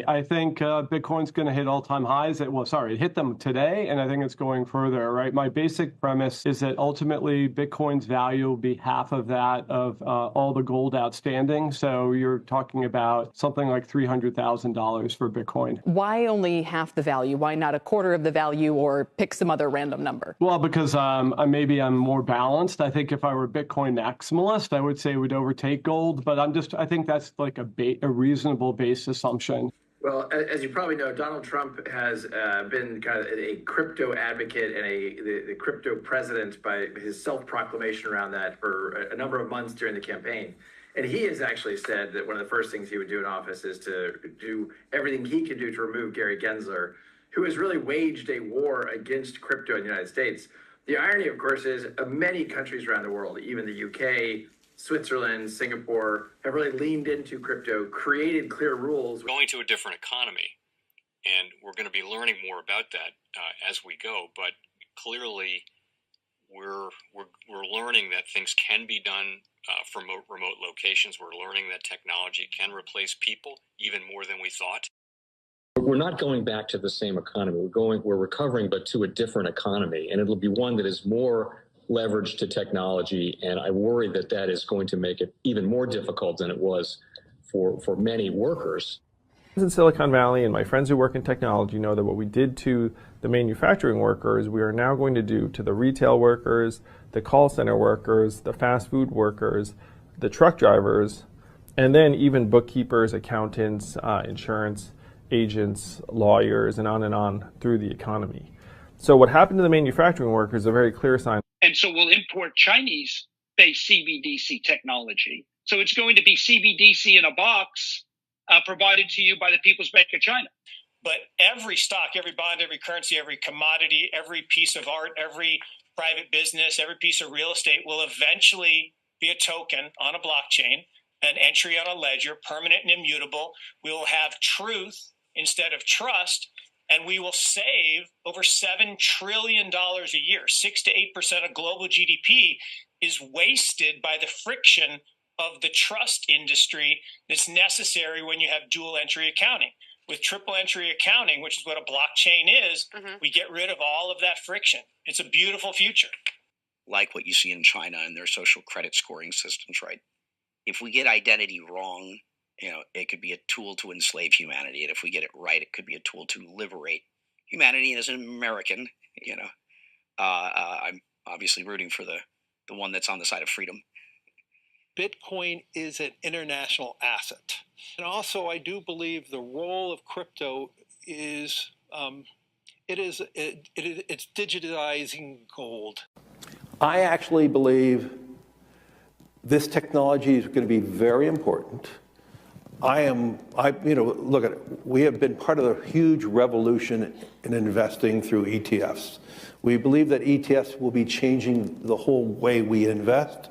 I think Bitcoin's going to hit all-time highs. It hit them today, and I think it's going further, right? My basic premise is that ultimately Bitcoin's value will be half of that of all the gold outstanding. So you're talking about something like $300,000 for Bitcoin. Why only half the value? Why not a quarter of the value or pick some other random number? Well, because maybe I'm more balanced. I think if I were a Bitcoin maximalist, I would say it would overtake gold, but I think that's like a reasonable base assumption. Well, as you probably know, Donald Trump has been kind of a crypto advocate and the crypto president by his self-proclamation around that for a number of months during the campaign. And he has actually said that one of the first things he would do in office is to do everything he can do to remove Gary Gensler, who has really waged a war against crypto in the United States. The irony, of course, is many countries around the world, even the UK, Switzerland, Singapore, have really leaned into crypto, created clear rules. We're going to a different economy, and we're going to be learning more about that as we go. But clearly, we're learning that things can be done from remote locations. We're learning that technology can replace people even more than we thought. We're not going back to the same economy. We're recovering, but to a different economy, and it'll be one that is more leverage to technology, and I worry that that is going to make it even more difficult than it was for many workers. In Silicon Valley, and my friends who work in technology know that what we did to the manufacturing workers, we are now going to do to the retail workers, the call center workers, the fast food workers, the truck drivers, and then even bookkeepers, accountants, insurance agents, lawyers, and on through the economy. So what happened to the manufacturing workers is a very clear sign. And so we'll import Chinese-based CBDC technology. So it's going to be CBDC in a box provided to you by the People's Bank of China. But every stock, every bond, every currency, every commodity, every piece of art, every private business, every piece of real estate will eventually be a token on a blockchain, an entry on a ledger, permanent and immutable. We will have truth instead of trust. And we will save over $7 trillion a year. 6 to 8% of global GDP is wasted by the friction of the trust industry that's necessary when you have dual entry accounting. With triple entry accounting, which is what a blockchain is, we get rid of all of that friction. It's a beautiful future. Like what you see in China and their social credit scoring systems, right? If we get identity wrong, it could be a tool to enslave humanity. And if we get it right, it could be a tool to liberate humanity. And as an American, I'm obviously rooting for the one that's on the side of freedom. Bitcoin is an international asset. And also, I do believe the role of crypto is, it's digitizing gold. I actually believe this technology is going to be very important. Look at it. We have been part of the huge revolution in investing through ETFs. We believe that ETFs will be changing the whole way we invest.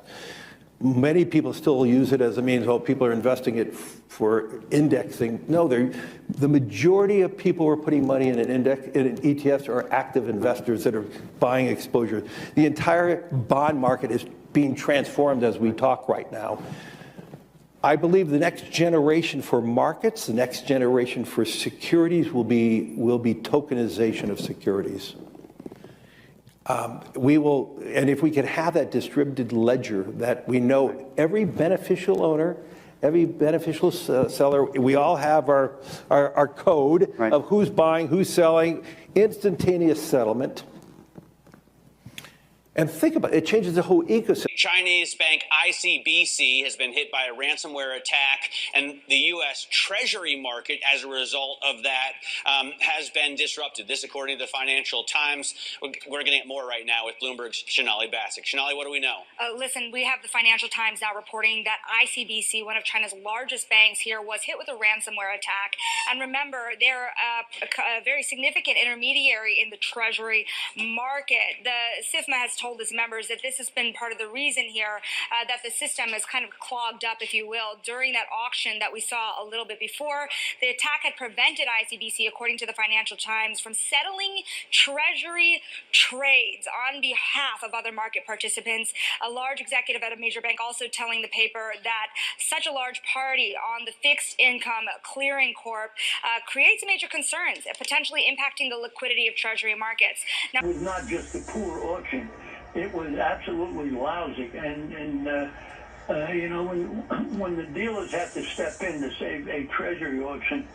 Many people still use it as a means, people are investing it for indexing. No, the majority of people who are putting money in in ETFs are active investors that are buying exposure. The entire bond market is being transformed as we talk right now. I believe the next generation for markets, the next generation for securities will be tokenization of securities. And if we could have that distributed ledger that we know every beneficial owner, every beneficial seller, we all have our code of who's buying, who's selling, instantaneous settlement. And think about it, it changes the whole ecosystem. Chinese bank ICBC has been hit by a ransomware attack, and the U.S. Treasury market, as a result of that, has been disrupted. This, according to the Financial Times. We're getting more right now with Bloomberg's Sonali Basak. Sonali, what do we know? Listen, we have the Financial Times now reporting that ICBC, one of China's largest banks here, was hit with a ransomware attack. And remember, they're a very significant intermediary in the Treasury market. The SIFMA has told his members that this has been part of the reason here that the system is kind of clogged up, if you will. During that auction that we saw a little bit before, the attack had prevented ICBC, according to the Financial Times, from settling Treasury trades on behalf of other market participants. A large executive at a major bank also telling the paper that such a large party on the fixed income clearing corp creates major concerns, potentially impacting the liquidity of Treasury markets. Now, it was not just a poor auction. It was absolutely lousy. And you know, when the dealers have to step in to save a Treasury auction,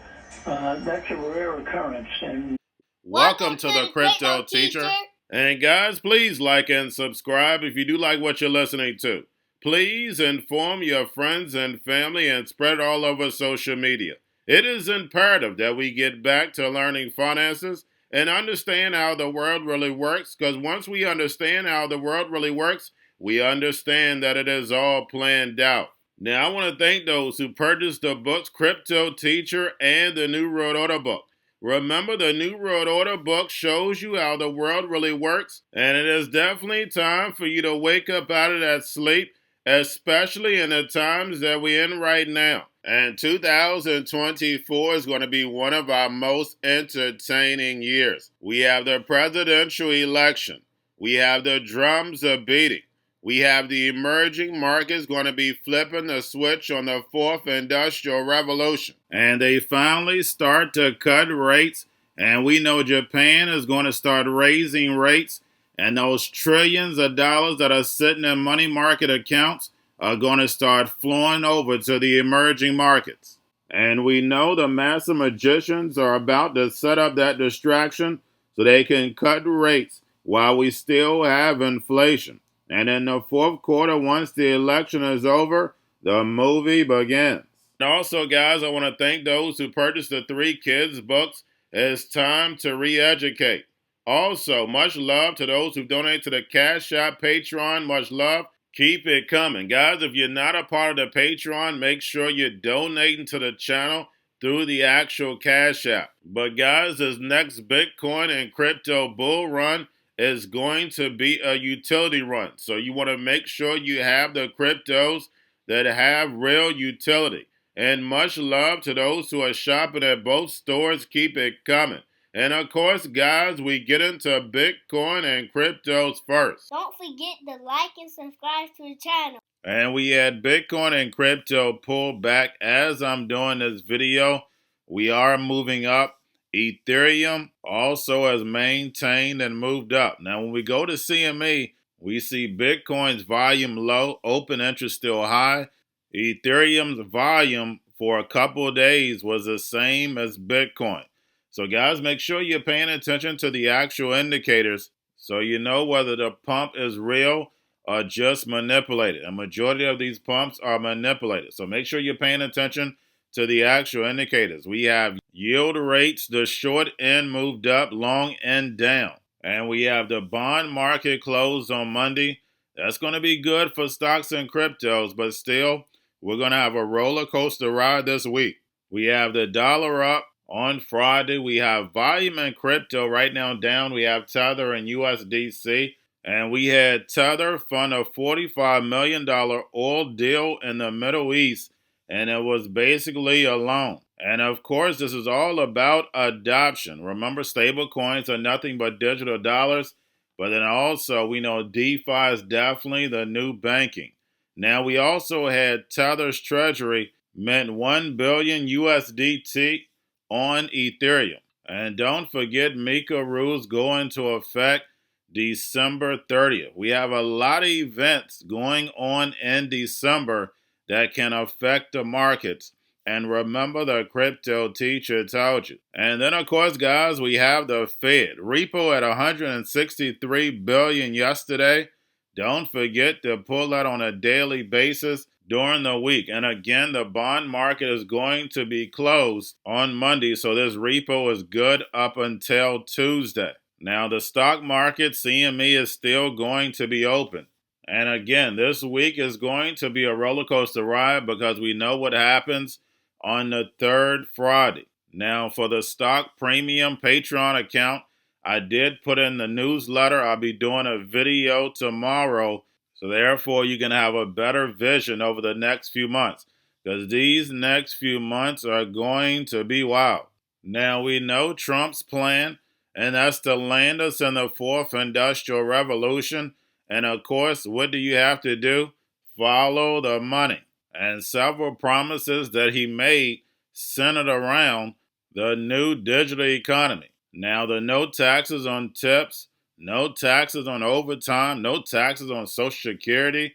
that's a rare occurrence. And welcome to the Crypto Teacher. And guys, please like and subscribe if you do like what you're listening to. Please inform your friends and family and spread it all over social media. It is imperative that we get back to learning finances and understand how the world really works, because once we understand how the world really works, we understand that it is all planned out. Now, I want to thank those who purchased the books Cryptoteacher and the New World Order book. Remember, the New World Order book shows you how the world really works, and it is definitely time for you to wake up out of that sleep, especially in the times that we're in right now. And 2024 is going to be one of our most entertaining years. We have the presidential election. We have the drums are beating. We have the emerging markets going to be flipping the switch on the fourth industrial revolution. And they finally start to cut rates. And we know Japan is going to start raising rates. And those trillions of dollars that are sitting in money market accounts are going to start flowing over to the emerging markets. And we know the master magicians are about to set up that distraction so they can cut rates while we still have inflation. And in the fourth quarter, once the election is over, the movie begins. And also, guys, I want to thank those who purchased the 3 Kids books. It's time to re-educate. Also, much love to those who donate to the Cash App, Patreon. Much love. Keep it coming. Guys, if you're not a part of the Patreon, make sure you're donating to the channel through the actual Cash App. But guys, this next Bitcoin and crypto bull run is going to be a utility run. So you want to make sure you have the cryptos that have real utility. And much love to those who are shopping at both stores. Keep it coming. And of course, guys, we get into Bitcoin and cryptos first. Don't forget to like and subscribe to the channel. And we had Bitcoin and crypto pull back. As I'm doing this video, we are moving up. Ethereum also has maintained and moved up. Now, when we go to CME, we see Bitcoin's volume low, open interest still high. Ethereum's volume for a couple of days was the same as Bitcoin. So guys, make sure you're paying attention to the actual indicators so you know whether the pump is real or just manipulated. A majority of these pumps are manipulated. So make sure you're paying attention to the actual indicators. We have yield rates, the short end moved up, long end down. And we have the bond market closed on Monday. That's going to be good for stocks and cryptos, but still, we're going to have a roller coaster ride this week. We have the dollar up on Friday. We have volume in crypto right now down. We have Tether and USDC. And we had Tether fund a $45 million oil deal in the Middle East. And it was basically a loan. And of course, this is all about adoption. Remember, stable coins are nothing but digital dollars. But then also, we know DeFi is definitely the new banking. Now, we also had Tether's treasury mint 1 billion USDT on Ethereum. And don't forget, MiCA rules go into effect December 30th. We have a lot of events going on in December that can affect the markets. And remember, the crypto teacher told you. And then, of course, guys, we have the Fed. Repo at 163 billion yesterday. Don't forget to pull that on a daily basis during the week. And again, the bond market is going to be closed on Monday. So this repo is good up until Tuesday. Now, the stock market, CME, is still going to be open. And again, this week is going to be a roller coaster ride because we know what happens on the third Friday. Now, for the stock premium Patreon account, I did put in the newsletter. I'll be doing a video tomorrow. So therefore, you can have a better vision over the next few months, because these next few months are going to be wild. Now, we know Trump's plan, and that's to land us in the fourth industrial revolution. And of course, what do you have to do? Follow the money. And several promises that he made centered around the new digital economy. Now, the no taxes on tips, no taxes on overtime, no taxes on Social Security.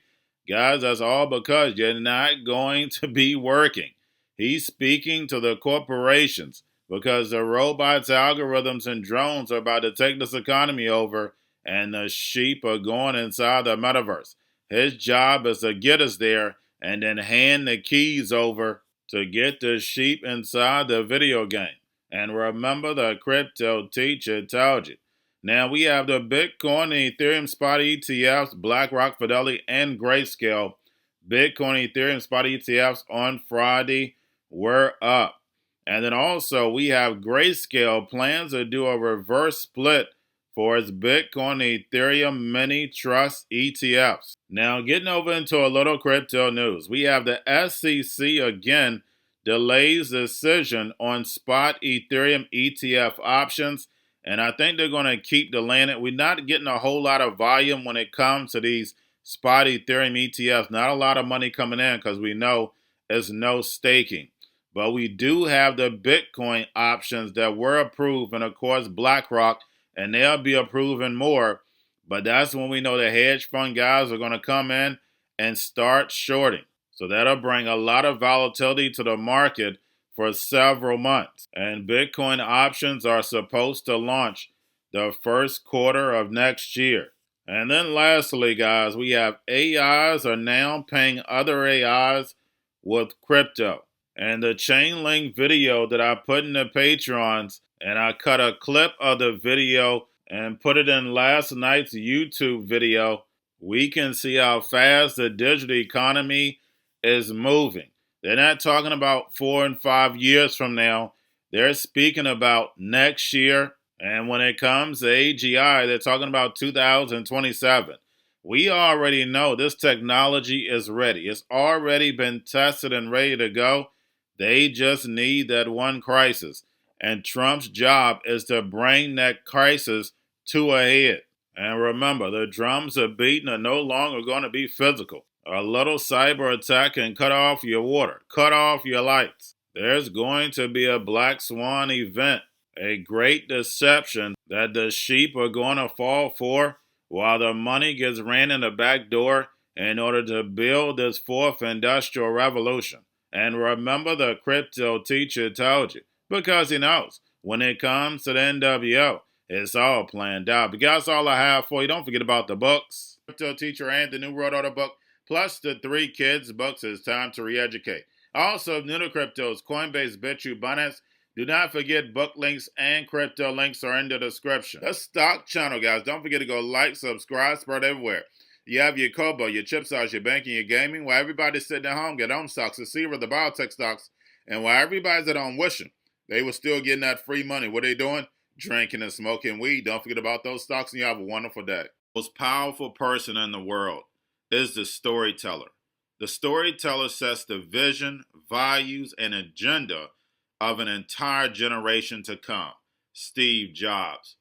Guys, that's all because you're not going to be working. He's speaking to the corporations because the robots, algorithms, and drones are about to take this economy over, and the sheep are going inside the metaverse. His job is to get us there and then hand the keys over to get the sheep inside the video game. And remember, the crypto teacher told you. Now we have the Bitcoin and Ethereum spot ETFs, BlackRock, Fidelity, and Grayscale. Bitcoin and Ethereum spot ETFs on Friday were up. And then also we have Grayscale plans to do a reverse split for its Bitcoin and Ethereum mini trust ETFs. Now getting over into a little crypto news. We have the SEC again delays decision on spot Ethereum ETF options. And I think they're going to keep delaying it. We're not getting a whole lot of volume when it comes to these spot Ethereum ETFs. Not a lot of money coming in because we know there's no staking. But we do have the Bitcoin options that were approved, and of course BlackRock, and they'll be approving more. But that's when we know the hedge fund guys are going to come in and start shorting. So that'll bring a lot of volatility to the market for several months. And Bitcoin options are supposed to launch the first quarter of next year. And then lastly, guys, we have AIs are now paying other AIs with crypto. And the Chainlink video that I put in the Patrons, and I cut a clip of the video and put it in last night's YouTube video, we can see how fast the digital economy is moving. They're not talking about 4 and 5 years from now. They're speaking about next year. And when it comes to AGI, they're talking about 2027. We already know this technology is ready. It's already been tested and ready to go. They just need that one crisis. And Trump's job is to bring that crisis to a head. And remember, the drums of beating are no longer going to be physical. A little cyber attack can cut off your water, cut off your lights. There's going to be a black swan event, a great deception that the sheep are going to fall for while the money gets ran in the back door in order to build this fourth industrial revolution. And remember, the crypto teacher told you, because he knows when it comes to the NWO, it's all planned out. But that's all I have for you. Don't forget about the books, Crypto Teacher and the new World Order book, plus the 3 kids books. It's time to re-educate. Also, new to cryptos, Coinbase, Bitrue, Binance. Do not forget book links and crypto links are in the description. The stock channel, guys. Don't forget to go like, subscribe, spread everywhere. You have your Kobo, your chip stocks, your banking, your gaming. While everybody's sitting at home, get home stocks, the Seaver, the biotech stocks. And while everybody's at home wishing they were still getting that free money, what are they doing? Drinking and smoking weed. Don't forget about those stocks, and you have a wonderful day. The most powerful person in the world is the storyteller. The storyteller sets the vision, values, and agenda of an entire generation to come. Steve Jobs.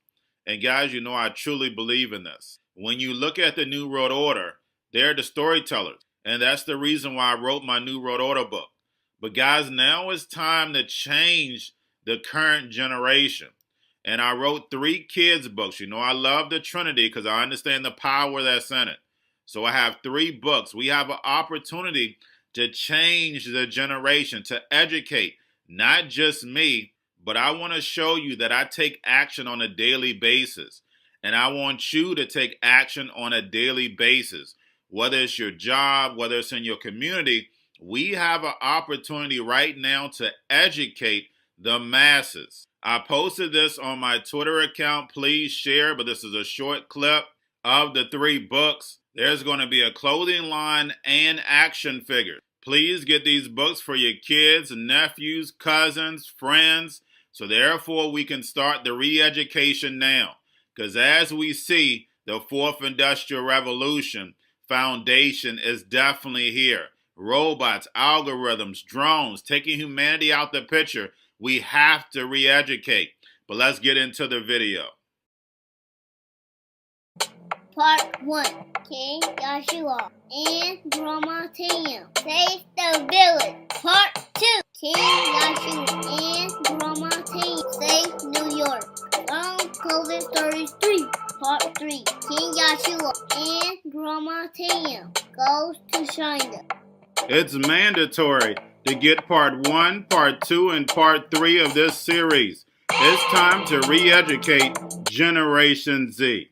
And guys, you know I truly believe in this. When you look at the New World Order, they're the storytellers. And that's the reason why I wrote my New World Order book. But guys, now it's time to change the current generation. And I wrote 3 kids books. You know I love the Trinity because I understand the power that's in it. So I have 3 books. We have an opportunity to change the generation, to educate, not just me, but I want to show you that I take action on a daily basis. And I want you to take action on a daily basis. Whether it's your job, whether it's in your community, we have an opportunity right now to educate the masses. I posted this on my Twitter account. Please share, but this is a short clip of the 3 books. There's going to be a clothing line and action figures. Please get these books for your kids, nephews, cousins, friends, So therefore, we can start the re-education now. Because as we see, the fourth industrial revolution foundation is definitely here. Robots, algorithms, drones, taking humanity out the picture. We have to re-educate. But let's get into the video. Part 1. King Joshua and Grandma Tam save the village. Part 2. King Joshua and Grandma Tam save New York from COVID 33. Part 3. King Joshua and Grandma Tam goes to China. It's mandatory to get part 1, part 2, and part 3 of this series. It's time to re-educate Generation Z.